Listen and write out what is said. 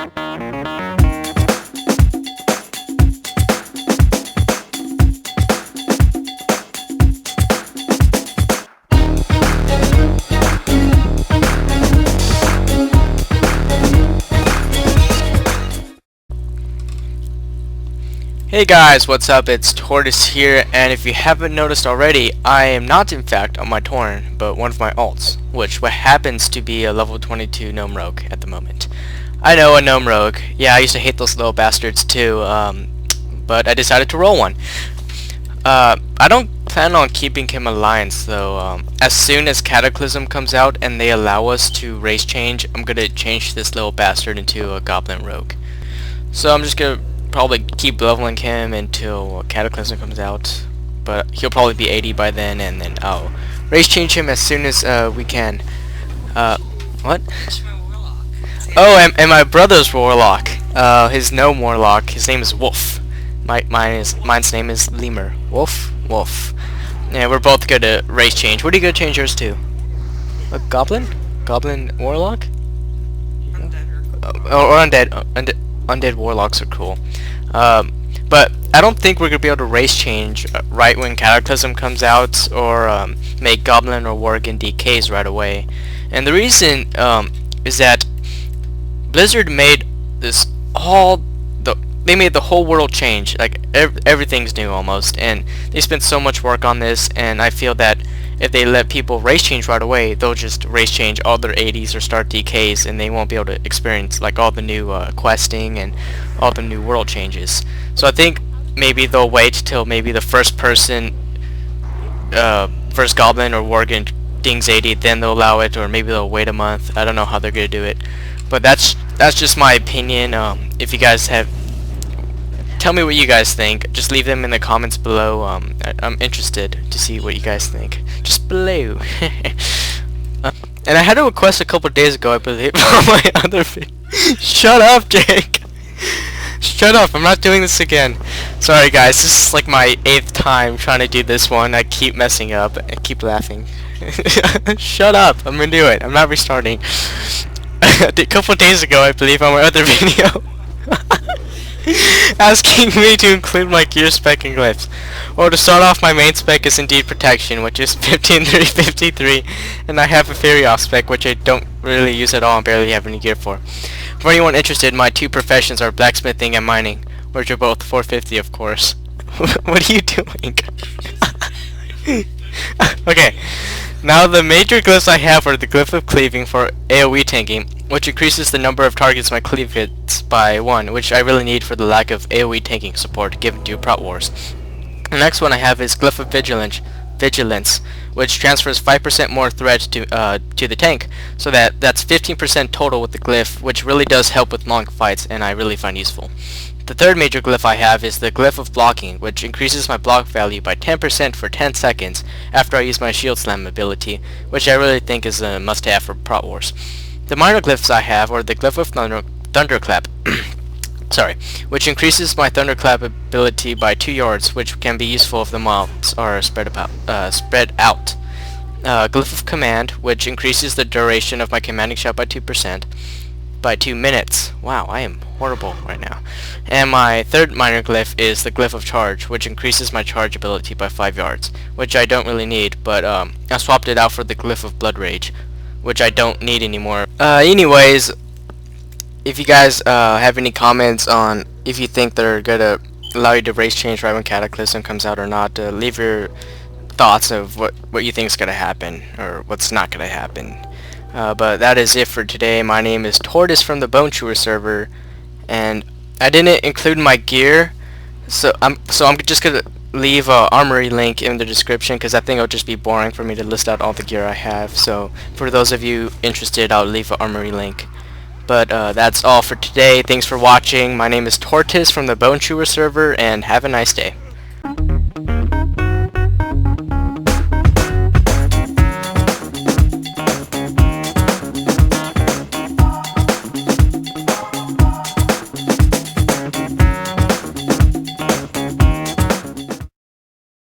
Hey guys, what's up? It's Tortoise here, and if you haven't noticed already, I am not in fact on my Torn, but one of my alts, which happens to be a level 22 Gnome Rogue at the moment. I know, a Gnome Rogue. Yeah, I used to hate those little bastards too, but I decided to roll one. I don't plan on keeping him alliance though. As soon as Cataclysm comes out and they allow us to race change, I'm gonna change this little bastard into a Goblin Rogue. So I'm just gonna probably keep leveling him until Cataclysm comes out, but he'll probably be 80 by then, and then I'll race change him as soon as we can. What? Oh, and my brother's warlock. His gnome warlock. His name is Wolf. Mine's name is Lemur. Wolf. Yeah, we're both good at race change. What are you gonna change yours to? A goblin? Goblin warlock? Or undead. Undead warlocks are cool. But I don't think we're going to be able to race change right when Cataclysm comes out, or make Goblin or Worgen DKs right away. And the reason is that Blizzard made this they made the whole world change. Like everything's new almost, and they spent so much work on this, and I feel that if they let people race change right away, they'll just race change all their 80s or start DKs, and they won't be able to experience like all the new questing and all the new world changes. So I think maybe they'll wait till maybe the first Goblin or Worgen dings 80, then they'll allow it, or maybe they'll wait a month. I don't know how they're gonna do it, but that's just my opinion. If you guys have, tell me what you guys think. Just leave them in the comments below. I'm interested to see what you guys think. Just below. And I had a request a couple days ago, I believe, on my other video. Shut up, Jake! Shut up, I'm not doing this again. Sorry guys, this is like my 8th time trying to do this one. I keep messing up and keep laughing. Shut up, I'm gonna do it. I'm not restarting. A couple days ago, I believe, on my other video. Asking me to include my gear spec and glyphs. Well, to start off, my main spec is indeed protection, which is 15-3-53, and I have a fairy off spec, which I don't really use at all and barely have any gear for. For anyone interested, my two professions are blacksmithing and mining, which are both 450, of course. What are you doing? Okay, now the major glyphs I have are the glyph of cleaving for AoE tanking, which increases the number of targets my cleave hits by 1, which I really need for the lack of AoE tanking support given to Prot Wars. The next one I have is Glyph of Vigilance, which transfers 5% more threat to the tank, so that's 15% total with the glyph, which really does help with long fights, and I really find useful. The third major glyph I have is the Glyph of Blocking, which increases my block value by 10% for 10 seconds after I use my Shield Slam ability, which I really think is a must-have for Prot Wars. The minor glyphs I have are the Glyph of Thunderclap, which increases my Thunderclap ability by 2 yards, which can be useful if the mobs are spread out. Glyph of Command, which increases the duration of my commanding shot by 2%, by 2 minutes. Wow, I am horrible right now. And my third minor glyph is the Glyph of Charge, which increases my charge ability by 5 yards, which I don't really need, but I swapped it out for the Glyph of Blood Rage, which I don't need anymore. Anyways, if you guys have any comments on if you think they're gonna allow you to race change right when Cataclysm comes out or not, leave your thoughts of what you think is gonna happen or what's not gonna happen. But that is it for today. My name is Tortoise from the Bone Chewer server, and I didn't include my gear, so I'm just gonna leave Armory Link in the description, because I think it'll just be boring for me to list out all the gear I have. So for those of you interested, I'll leave an Armory Link. But that's all for today. Thanks for watching. My name is Tortoise from the Bone Chewer server, and have a nice day.